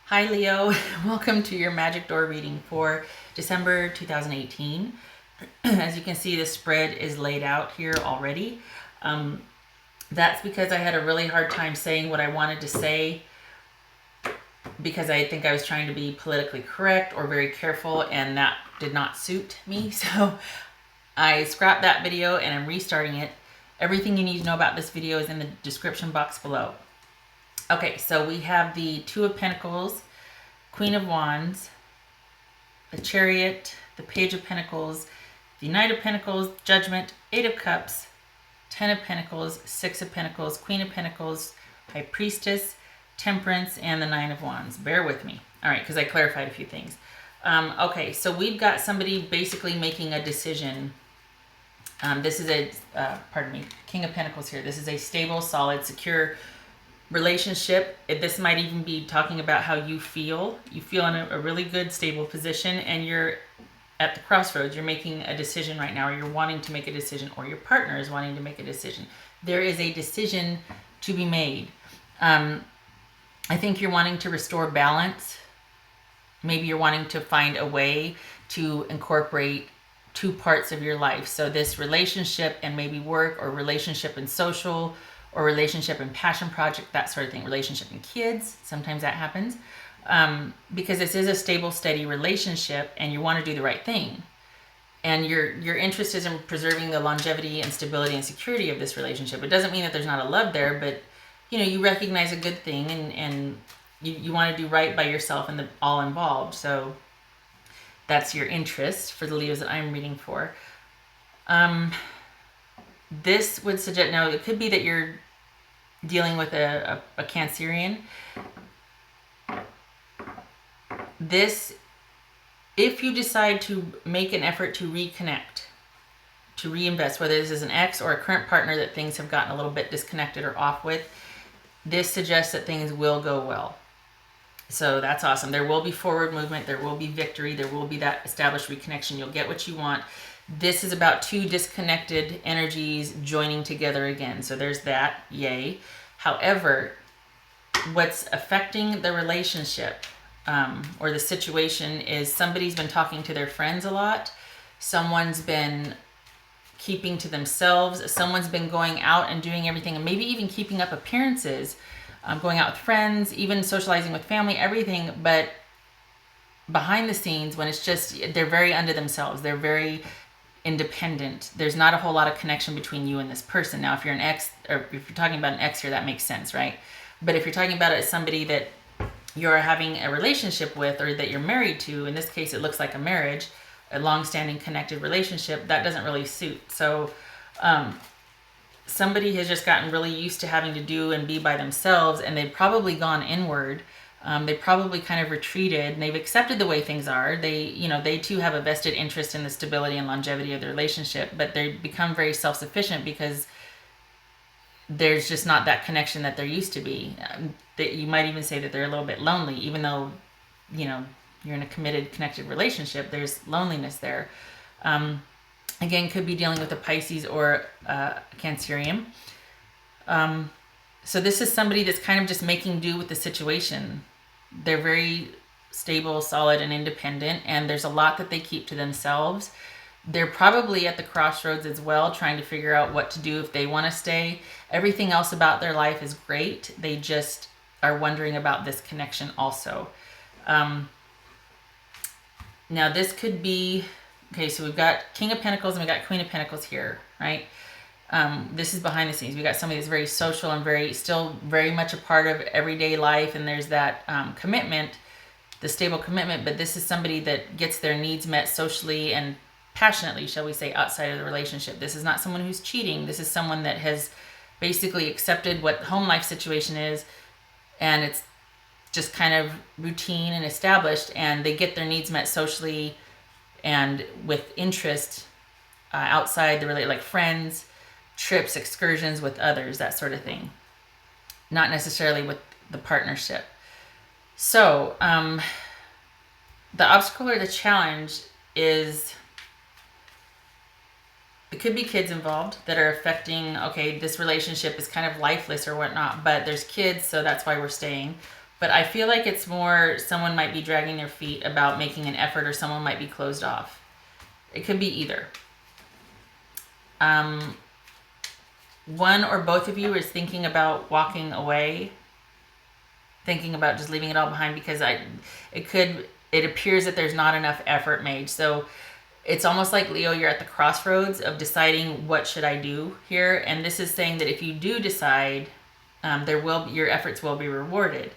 Hi Leo, welcome to your magic door reading for December 2018. As you can see, the spread is laid out here already. That's because I had a really hard time saying what I wanted to say because I think I was trying to be politically correct or very careful, and that did not suit me. So I scrapped that video and I'm restarting it. Everything you need to know about this video is in the description box below. Okay, so we have the Two of Pentacles, Queen of Wands, the Chariot, the Page of Pentacles, the Knight of Pentacles, Judgment, Eight of Cups, Ten of Pentacles, Six of Pentacles, Queen of Pentacles, High Priestess, Temperance, and the Nine of Wands. Bear with me. All right, because I clarified a few things. Okay, so we've got somebody basically making a decision. This is a, King of Pentacles here. This is a stable, solid, secure relationship. This might even be talking about how you feel. You feel in a really good, stable position, and you're at the crossroads. You're making a decision right now, or you're wanting to make a decision, or your partner is wanting to make a decision. There is a decision to be made. I think you're wanting to restore balance. Maybe you're wanting to find a way to incorporate two parts of your life. So this relationship and maybe work, or relationship and social, or relationship and passion project, that sort of thing. Relationship and kids, sometimes that happens. Because this is a stable, steady relationship, and you want to do the right thing. And your interest is in preserving the longevity and stability and security of this relationship. It doesn't mean that there's not a love there, but you recognize a good thing, and you want to do right by yourself and all involved. So that's your interest for the Leos that I'm reading for. This would suggest, now it could be that you're dealing with a Cancerian. This, if you decide to make an effort to reconnect, to reinvest, whether this is an ex or a current partner that things have gotten a little bit disconnected or off with, this suggests that things will go well. So that's awesome. There will be forward movement. There will be victory. There will be that established reconnection. You'll get what you want. This is about two disconnected energies joining together again. So there's that. Yay. However, what's affecting the relationship or the situation is somebody's been talking to their friends a lot. Someone's been keeping to themselves. Someone's been going out and doing everything, and maybe even keeping up appearances, going out with friends, even socializing with family, everything. But behind the scenes, when it's just, they're very unto themselves. They're very independent. There's not a whole lot of connection between you and this person. Now, if you're an ex, or if you're talking about an ex here, that makes sense, right? But if you're talking about it as somebody that you're having a relationship with, or that you're married to, in this case, it looks like a marriage, a long-standing connected relationship, that doesn't really suit. So somebody has just gotten really used to having to do and be by themselves, and they've probably gone inward. They probably kind of retreated, and they've accepted the way things are. They too have a vested interest in the stability and longevity of the relationship, but they become very self-sufficient because there's just not that connection that there used to be. You might even say that they're a little bit lonely, even though, you're in a committed, connected relationship. There's loneliness there. Again, could be dealing with a Pisces or a Cancerian. So this is somebody that's kind of just making do with the situation. They're very stable, solid, and independent, and there's a lot that they keep to themselves. They're probably at the crossroads as well, trying to figure out what to do if they want to stay. Everything else about their life is great. They just are wondering about this connection also. Now this could be, okay, so we've got King of Pentacles and we've got Queen of Pentacles here, right? This is behind the scenes. We got somebody that's very social and still very much a part of everyday life, and there's that commitment, the stable commitment. But this is somebody that gets their needs met socially and passionately, shall we say, outside of the relationship. This is not someone who's cheating. This is someone that has basically accepted what the home life situation is, and it's just kind of routine and established, and they get their needs met socially and with interest outside the relationship, like friends, trips, excursions with others, that sort of thing. Not necessarily with the partnership. So the obstacle or the challenge is, it could be kids involved that are affecting, okay, this relationship is kind of lifeless or whatnot, but there's kids, so that's why we're staying. But I feel like it's more someone might be dragging their feet about making an effort, or someone might be closed off. It could be either. One or both of you is thinking about walking away, thinking about just leaving it all behind, because it appears that there's not enough effort made. So it's almost like, Leo, you're at the crossroads of deciding, what should I do here? And this is saying that if you do decide, your efforts will be rewarded.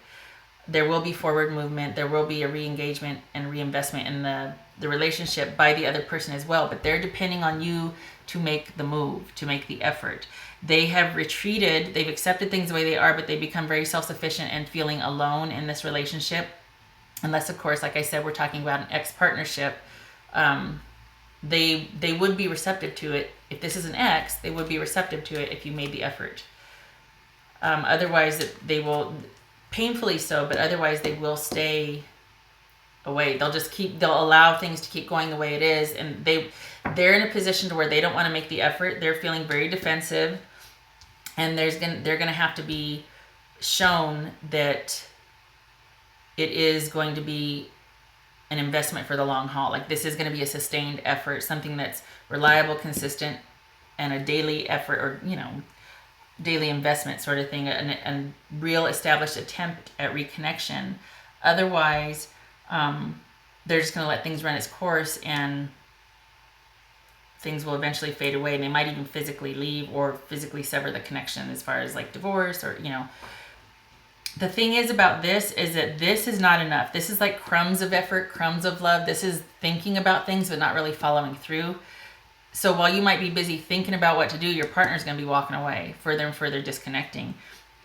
There will be forward movement. There will be a re-engagement and reinvestment in the relationship by the other person as well. But they're depending on you to make the move, to make the effort. They have retreated. They've accepted things the way they are, but they become very self-sufficient and feeling alone in this relationship. Unless, of course, like I said, we're talking about an ex-partnership. They would be receptive to it. If this is an ex, they would be receptive to it if you made the effort. Otherwise, they will, painfully so, but otherwise they will stay away. They'll allow things to keep going the way it is, and they're in a position to where they don't want to make the effort. They're feeling very defensive, and they're gonna have to be shown that it is going to be an investment for the long haul. Like, this is going to be a sustained effort, something that's reliable, consistent, and a daily effort, or daily investment sort of thing, and real established attempt at reconnection. Otherwise, they're just going to let things run its course, and things will eventually fade away. And they might even physically leave or physically sever the connection, as far as like divorce, or The thing is about this is that this is not enough. This is like crumbs of effort, crumbs of love. This is thinking about things but not really following through. So while you might be busy thinking about what to do, your partner's going to be walking away, further and further disconnecting.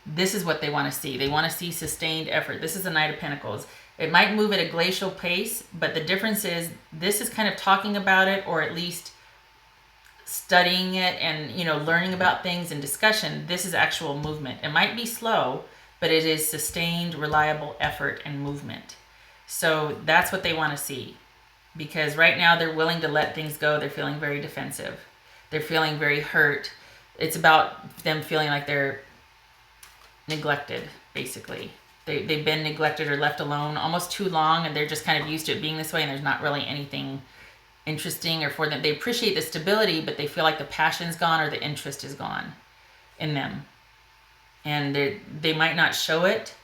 This is what they want to see. They want to see sustained effort. This is the Knight of Pentacles. It might move at a glacial pace, but the difference is this is kind of talking about it, or at least studying it and, learning about things and discussion. This is actual movement. It might be slow, but it is sustained, reliable effort and movement. So that's what they want to see. Because right now they're willing to let things go. They're feeling very defensive. They're feeling very hurt. It's about them feeling like they're neglected, basically. They've been neglected or left alone almost too long, and they're just kind of used to it being this way, and there's not really anything interesting or for them. They appreciate the stability, but they feel like the passion's gone or the interest is gone in them. And they might not show it,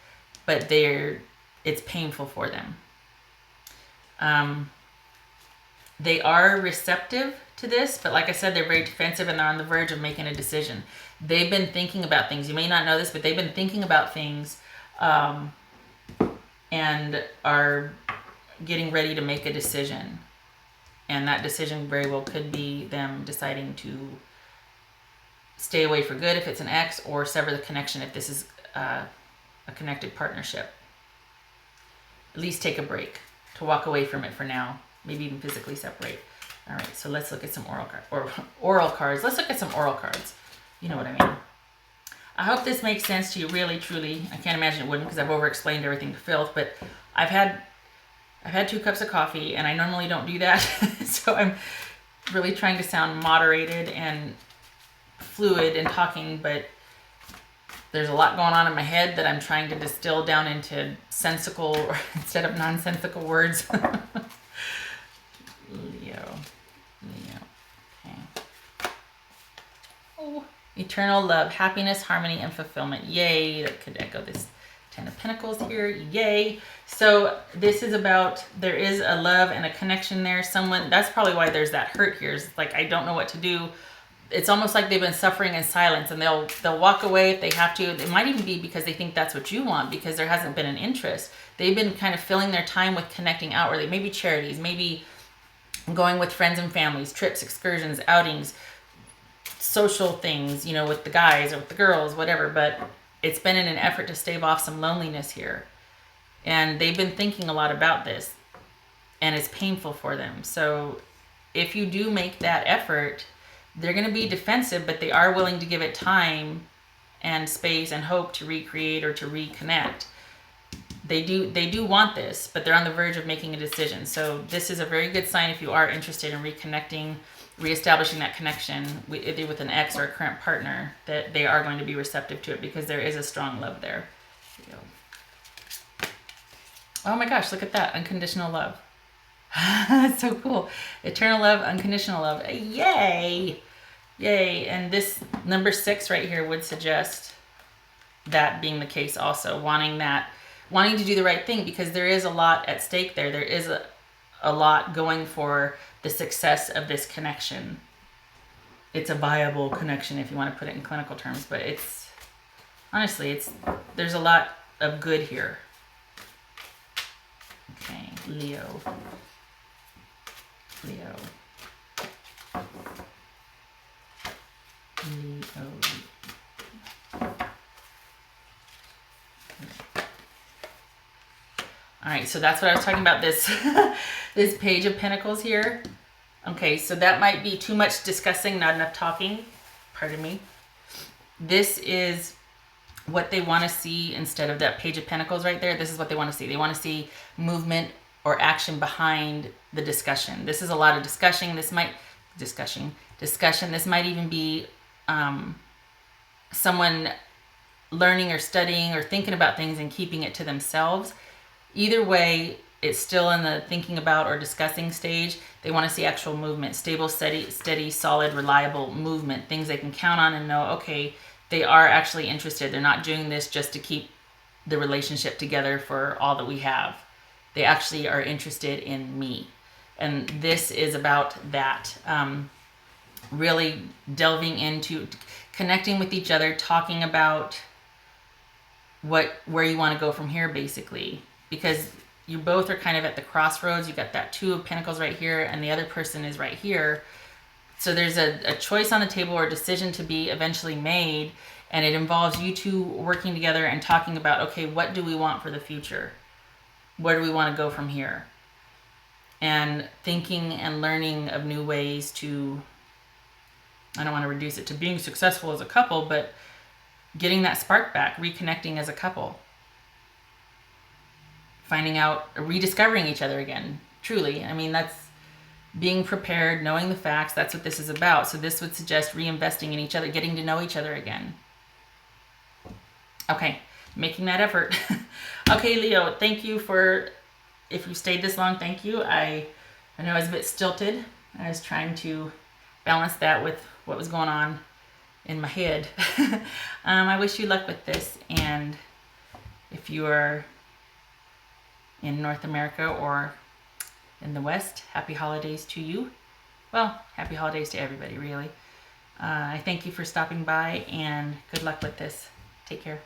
but it's painful for them. They are receptive to this, but like I said, they're very defensive, and they're on the verge of making a decision. They've been thinking about things. You may not know this, but they've been thinking about things, and are getting ready to make a decision. And that decision very well could be them deciding to stay away for good if it's an ex, or sever the connection if this is a connected partnership. At least take a break, to walk away from it for now. Maybe even physically separate. All right, so let's look at some oral cards. Let's look at some oral cards. You know what I mean. I hope this makes sense to you, really, truly. I can't imagine it wouldn't, because I've over-explained everything to filth, but I've had 2 cups of coffee, and I normally don't do that. So I'm really trying to sound moderated and fluid in talking, but there's a lot going on in my head that I'm trying to distill down into sensical instead of nonsensical words. Leo. Okay. Oh, eternal love, happiness, harmony, and fulfillment. Yay! That could echo this 10 of Pentacles here. Yay! So this is about, there is a love and a connection there. That's probably why there's that hurt here. It's like, I don't know what to do. It's almost like they've been suffering in silence, and they'll walk away if they have to. It might even be because they think that's what you want, because there hasn't been an interest. They've been kind of filling their time with connecting outwardly. Maybe charities, maybe going with friends and families, trips, excursions, outings, social things, with the guys or with the girls, whatever. But it's been in an effort to stave off some loneliness here. And they've been thinking a lot about this, and it's painful for them. So if you do make that effort, they're going to be defensive, but they are willing to give it time and space and hope to recreate or to reconnect. They do want this, but they're on the verge of making a decision. So this is a very good sign if you are interested in reconnecting, reestablishing that connection, either with an ex or a current partner, that they are going to be receptive to it, because there is a strong love there. Here we go. Oh my gosh, look at that. Unconditional love. So cool. Eternal love, unconditional love. Yay! Yay. And this number 6 right here would suggest that being the case also. Wanting to do the right thing, because there is a lot at stake there. There is a lot going for the success of this connection. It's a viable connection if you want to put it in clinical terms, but it's honestly, there's a lot of good here. Okay, Leo. All right, so that's what I was talking about, this this Page of Pentacles here. Okay, so that might be too much discussing, not enough talking. Pardon me. This is what they want to see instead of that Page of Pentacles right there. This is what they want to see. They want to see movement or action behind the discussion. This is a lot of discussion. This might even be someone learning or studying or thinking about things and keeping it to themselves. Either way, it's still in the thinking about or discussing stage. They want to see actual movement, stable, steady, solid, reliable movement, things they can count on and know, okay, they are actually interested. They're not doing this just to keep the relationship together for all that we have. They actually are interested in me. And this is about that. Really delving into connecting with each other, talking about where you want to go from here, basically. Because you both are kind of at the crossroads. You got that 2 of Pentacles right here, and the other person is right here. So there's a choice on the table or a decision to be eventually made, and it involves you two working together and talking about, okay, what do we want for the future? Where do we want to go from here? And thinking and learning of new ways to, I don't want to reduce it to being successful as a couple, but getting that spark back, reconnecting as a couple. Finding out, rediscovering each other again, truly. I mean, that's being prepared, knowing the facts. That's what this is about. So this would suggest reinvesting in each other, getting to know each other again. Okay, making that effort. Okay, Leo, thank you for, if you stayed this long, thank you. I know I was a bit stilted. I was trying to balance that with what was going on in my head. I wish you luck with this. And if you are in North America or in the West, happy holidays to you. Well, happy holidays to everybody, really. I thank you for stopping by, and good luck with this. Take care.